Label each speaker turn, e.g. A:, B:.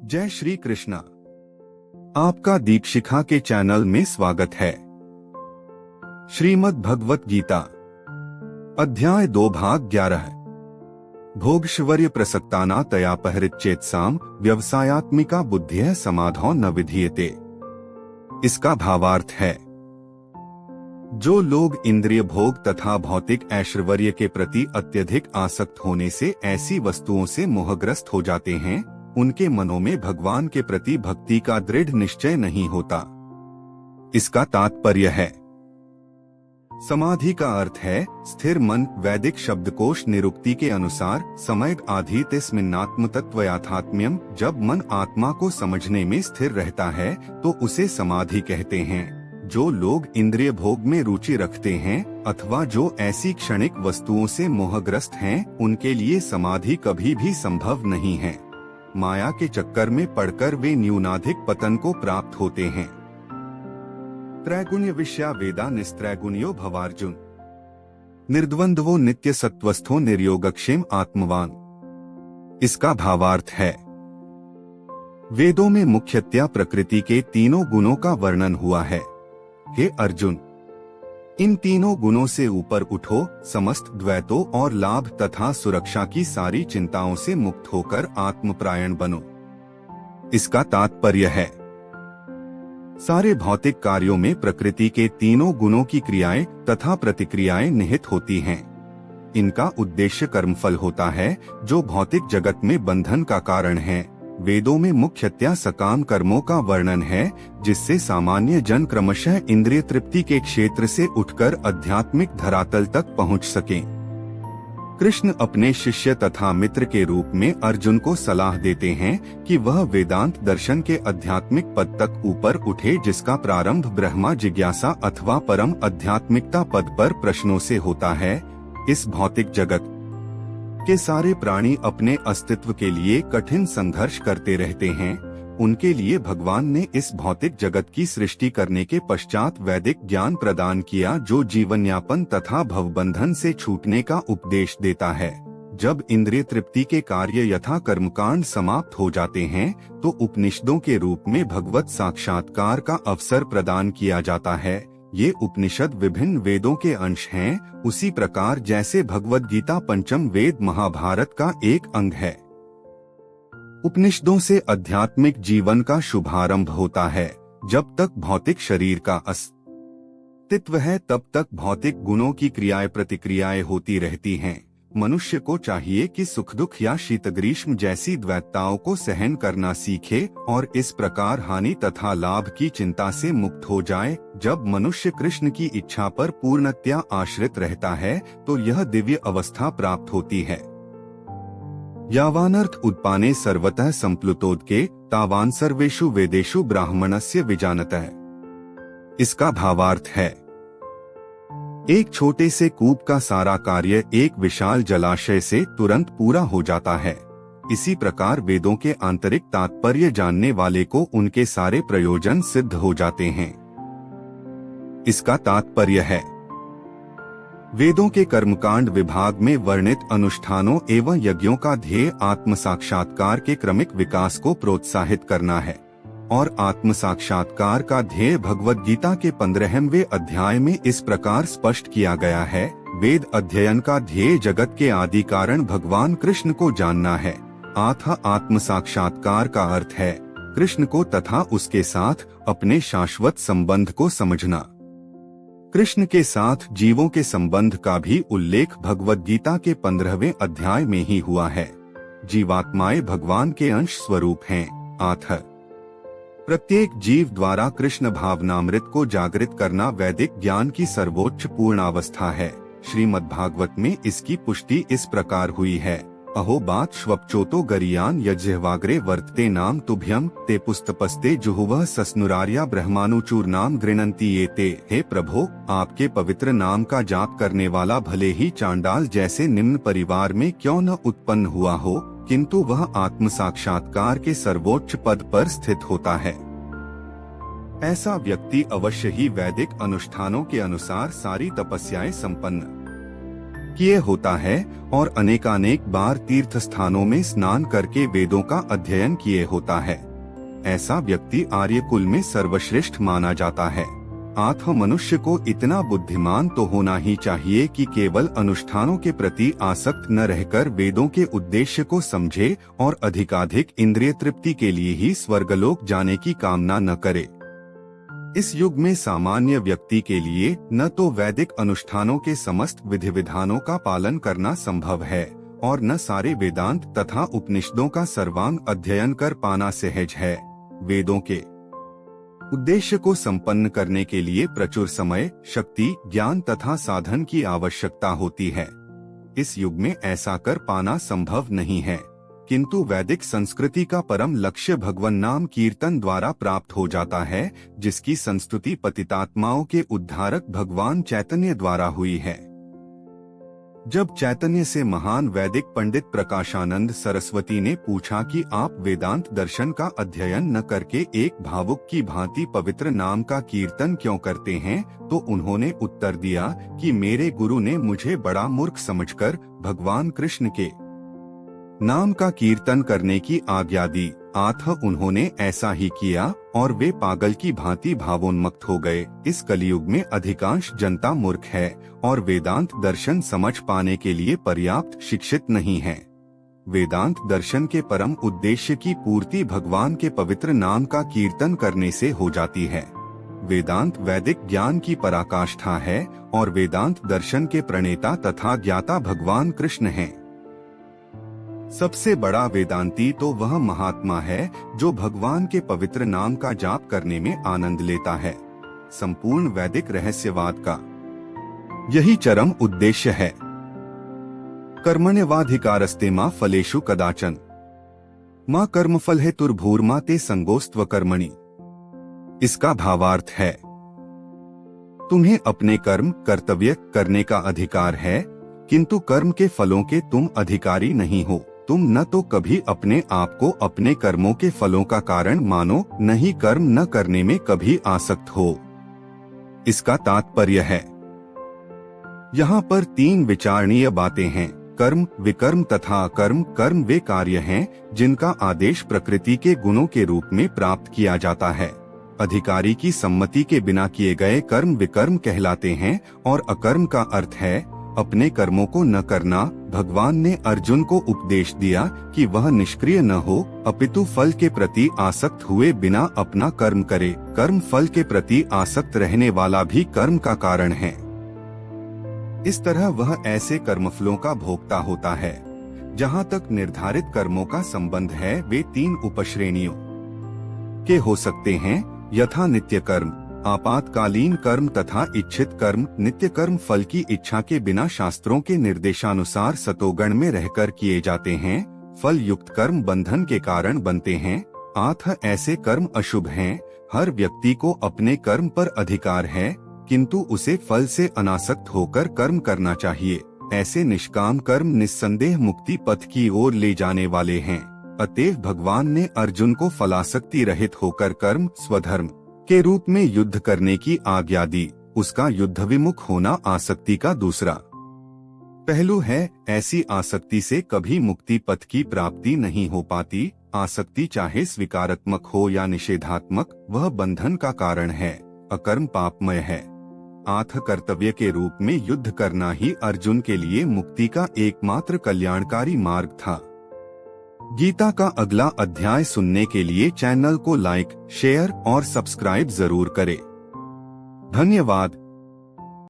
A: जय श्री कृष्णा। आपका दीपशिखा के चैनल में स्वागत है। श्रीमद् भगवत गीता अध्याय 2 भाग 11 भोगश्वर्य प्रसक्ताना तया परिच्चेत्साम व्यवसायात्मिका बुद्धिः समाधौ न विधीयते। इसका भावार्थ है, जो लोग इंद्रिय भोग तथा भौतिक ऐश्वर्य के प्रति अत्यधिक आसक्त होने से ऐसी वस्तुओं से मोहग्रस्त हो जाते हैं, उनके मनों में भगवान के प्रति भक्ति का दृढ़ निश्चय नहीं होता। इसका तात्पर्य है, समाधि का अर्थ है स्थिर मन। वैदिक शब्दकोश निरुक्ति के अनुसार समयग आधि तस्मिन्नात्म तत्व याथात्म्यम। जब मन आत्मा को समझने में स्थिर रहता है तो उसे समाधि कहते हैं। जो लोग इंद्रिय भोग में रुचि रखते हैं अथवा जो ऐसी क्षणिक वस्तुओं से मोहग्रस्त हैं, उनके लिए समाधि कभी भी संभव नहीं है। माया के चक्कर में पड़कर वे न्यूनाधिक पतन को प्राप्त होते हैं। त्रैगुण्य विषया वेदा निस्त्रैगुण्यो भवार्जुन। निर्द्वंद्वो नित्य सत्वस्थो निर्योगक्षेम आत्मवान। इसका भावार्थ है, वेदों में मुख्यतया प्रकृति के तीनों गुणों का वर्णन हुआ है। हे अर्जुन, इन तीनों गुणों से ऊपर उठो, समस्त द्वैतों और लाभ तथा सुरक्षा की सारी चिंताओं से मुक्त होकर आत्मपरायण बनो। इसका तात्पर्य है, सारे भौतिक कार्यों में प्रकृति के तीनों गुणों की क्रियाएं तथा प्रतिक्रियाएं निहित होती हैं। इनका उद्देश्य कर्मफल होता है, जो भौतिक जगत में बंधन का कारण है। वेदों में मुख्यतया सकाम कर्मों का वर्णन है, जिससे सामान्य जन क्रमशः इंद्रिय तृप्ति के क्षेत्र से उठकर आध्यात्मिक धरातल तक पहुंच सकें। कृष्ण अपने शिष्य तथा मित्र के रूप में अर्जुन को सलाह देते हैं कि वह वेदांत दर्शन के आध्यात्मिक पद तक ऊपर उठे, जिसका प्रारंभ ब्रह्मा जिज्ञासा अथवा परम आध्यात्मिकता पद पर प्रश्नों से होता है। इस भौतिक जगत के सारे प्राणी अपने अस्तित्व के लिए कठिन संघर्ष करते रहते हैं। उनके लिए भगवान ने इस भौतिक जगत की सृष्टि करने के पश्चात वैदिक ज्ञान प्रदान किया, जो जीवन यापन तथा भवबंधन से छूटने का उपदेश देता है। जब इंद्रिय तृप्ति के कार्य यथा कर्मकांड समाप्त हो जाते हैं, तो उपनिषदों के रूप में भगवत साक्षात्कार का अवसर प्रदान किया जाता है। ये उपनिषद विभिन्न वेदों के अंश हैं, उसी प्रकार जैसे भगवद गीता पंचम वेद महाभारत का एक अंग है। उपनिषदों से आध्यात्मिक जीवन का शुभारंभ होता है। जब तक भौतिक शरीर का अस्तित्व है, तब तक भौतिक गुणों की क्रियाएं प्रतिक्रियाएं होती रहती हैं। मनुष्य को चाहिए कि सुख दुख या शीत ग्रीष्म जैसी द्वैतताओं को सहन करना सीखे और इस प्रकार हानि तथा लाभ की चिंता से मुक्त हो जाए। जब मनुष्य कृष्ण की इच्छा पर पूर्णतया आश्रित रहता है, तो यह दिव्य अवस्था प्राप्त होती है। यावानर्थ उत्पाने सर्वतः संप्लुतोदके तावान सर्वेषु वेदेषु ब्राह्मणस्य विजानतः। इसका भावार्थ है, एक छोटे से कूप का सारा कार्य एक विशाल जलाशय से तुरंत पूरा हो जाता है। इसी प्रकार वेदों के आंतरिक तात्पर्य जानने वाले को उनके सारे प्रयोजन सिद्ध हो जाते हैं। इसका तात्पर्य है, वेदों के कर्मकांड विभाग में वर्णित अनुष्ठानों एवं यज्ञों का ध्येय आत्म साक्षात्कार के क्रमिक विकास को प्रोत्साहित करना है और आत्म साक्षात्कार का ध्येय भगवद गीता के 15वें अध्याय में इस प्रकार स्पष्ट किया गया है। वेद अध्ययन का ध्येय जगत के आदि कारण भगवान कृष्ण को जानना है। आत्म साक्षात्कार का अर्थ है कृष्ण को तथा उसके साथ अपने शाश्वत संबंध को समझना। कृष्ण के साथ जीवों के संबंध का भी उल्लेख भगवद गीता के 15वें अध्याय में ही हुआ है। जीवात्माएं भगवान के अंश स्वरूप हैं। प्रत्येक जीव द्वारा कृष्ण भावनामृत को जागृत करना वैदिक ज्ञान की सर्वोच्च पूर्णावस्था है। श्रीमद्भागवत में इसकी पुष्टि इस प्रकार हुई है, अहो बात श्वप्चोतो गरियान यज्वाग्रे वर्तते नाम तुभ्यम ते पुस्तपस्ते जुहुवः सस्नुरार्या ब्रह्मानुचूर नाम गृणन्ति ये ते। हे प्रभो, आपके पवित्र नाम का जाप करने वाला भले ही चांडाल जैसे निम्न परिवार में क्यों न उत्पन्न हुआ हो, किंतु वह आत्म साक्षात्कार के सर्वोच्च पद पर स्थित होता है। ऐसा व्यक्ति अवश्य ही वैदिक अनुष्ठानों के अनुसार सारी तपस्याएं संपन्न किए होता है और अनेकानेक बार तीर्थ स्थानों में स्नान करके वेदों का अध्ययन किए होता है। ऐसा व्यक्ति आर्य कुल में सर्वश्रेष्ठ माना जाता है। आत्म मनुष्य को इतना बुद्धिमान तो होना ही चाहिए कि केवल अनुष्ठानों के प्रति आसक्त न रहकर वेदों के उद्देश्य को समझे और अधिकाधिक इंद्रिय तृप्ति के लिए ही स्वर्गलोक जाने की कामना न करे। इस युग में सामान्य व्यक्ति के लिए न तो वैदिक अनुष्ठानों के समस्त विधि विधानों का पालन करना संभव है और न सारे वेदांत तथा उपनिषदों का सर्वांग अध्ययन कर पाना सहज है। वेदों के उद्देश्य को संपन्न करने के लिए प्रचुर समय, शक्ति, ज्ञान तथा साधन की आवश्यकता होती है। इस युग में ऐसा कर पाना संभव नहीं है, किंतु वैदिक संस्कृति का परम लक्ष्य भगवन नाम कीर्तन द्वारा प्राप्त हो जाता है, जिसकी संस्तुति पतितात्माओं के उद्धारक भगवान चैतन्य द्वारा हुई है। जब चैतन्य से महान वैदिक पंडित प्रकाशानंद सरस्वती ने पूछा कि आप वेदांत दर्शन का अध्ययन न करके एक भावुक की भांति पवित्र नाम का कीर्तन क्यों करते हैं, तो उन्होंने उत्तर दिया कि मेरे गुरु ने मुझे बड़ा मूर्ख समझकर भगवान कृष्ण के नाम का कीर्तन करने की आज्ञा दी। उन्होंने ऐसा ही किया और वे पागल की भांति भावोन्मुक्त हो गए। इस कलयुग में अधिकांश जनता मूर्ख है और वेदांत दर्शन समझ पाने के लिए पर्याप्त शिक्षित नहीं है। वेदांत दर्शन के परम उद्देश्य की पूर्ति भगवान के पवित्र नाम का कीर्तन करने से हो जाती है। वेदांत वैदिक ज्ञान की पराकाष्ठा है और वेदांत दर्शन के प्रणेता तथा ज्ञाता भगवान कृष्ण हैं। सबसे बड़ा वेदांती तो वह महात्मा है जो भगवान के पवित्र नाम का जाप करने में आनंद लेता है। संपूर्ण वैदिक रहस्यवाद का यही चरम उद्देश्य है। कर्मण्येवाधिकारस्ते मा फलेषु कदाचन मा कर्मफल हेतुर्भूर्मा ते संगोस्त्व कर्मणि। इसका भावार्थ है, तुम्हें अपने कर्म कर्तव्य करने का अधिकार है, किंतु कर्म के फलों के तुम अधिकारी नहीं हो। तुम न तो कभी अपने आप को अपने कर्मों के फलों का कारण मानो, न ही कर्म न करने में कभी आसक्त हो। इसका तात्पर्य है, यहाँ पर तीन विचारणीय बातें हैं। कर्म, विकर्म तथा अकर्म। कर्म वे कार्य हैं जिनका आदेश प्रकृति के गुणों के रूप में प्राप्त किया जाता है। अधिकारी की सम्मति के बिना किए गए कर्म विकर्म कहलाते हैं और अकर्म का अर्थ है अपने कर्मों को न करना। भगवान ने अर्जुन को उपदेश दिया कि वह निष्क्रिय न हो, अपितु फल के प्रति आसक्त हुए बिना अपना कर्म करे। कर्म फल के प्रति आसक्त रहने वाला भी कर्म का कारण है। इस तरह वह ऐसे कर्मफलों का भोक्ता होता है। जहाँ तक निर्धारित कर्मों का संबंध है, वे तीन उपश्रेणियों के हो सकते हैं, यथा नित्य कर्म, आपातकालीन कर्म तथा इच्छित कर्म। नित्य कर्म फल की इच्छा के बिना शास्त्रों के निर्देशानुसार सतोगुण में रहकर किए जाते हैं। फल युक्त कर्म बंधन के कारण बनते हैं। ऐसे कर्म अशुभ हैं। हर व्यक्ति को अपने कर्म पर अधिकार है, किंतु उसे फल से अनासक्त होकर कर्म करना चाहिए। ऐसे निष्काम कर्म निस्संदेह मुक्ति पथ की ओर ले जाने वाले हैं। अतएव भगवान ने अर्जुन को फलासक्ति रहित होकर कर्म स्वधर्म के रूप में युद्ध करने की आज्ञा दी। उसका युद्ध विमुख होना आसक्ति का दूसरा पहलू है। ऐसी आसक्ति से कभी मुक्ति पथ की प्राप्ति नहीं हो पाती। आसक्ति चाहे स्वीकारात्मक हो या निषेधात्मक, वह बंधन का कारण है। अकर्म पापमय है। कर्तव्य के रूप में युद्ध करना ही अर्जुन के लिए मुक्ति का एकमात्र कल्याणकारी मार्ग था। गीता का अगला अध्याय सुनने के लिए चैनल को लाइक, शेयर और सब्सक्राइब जरूर करें। धन्यवाद।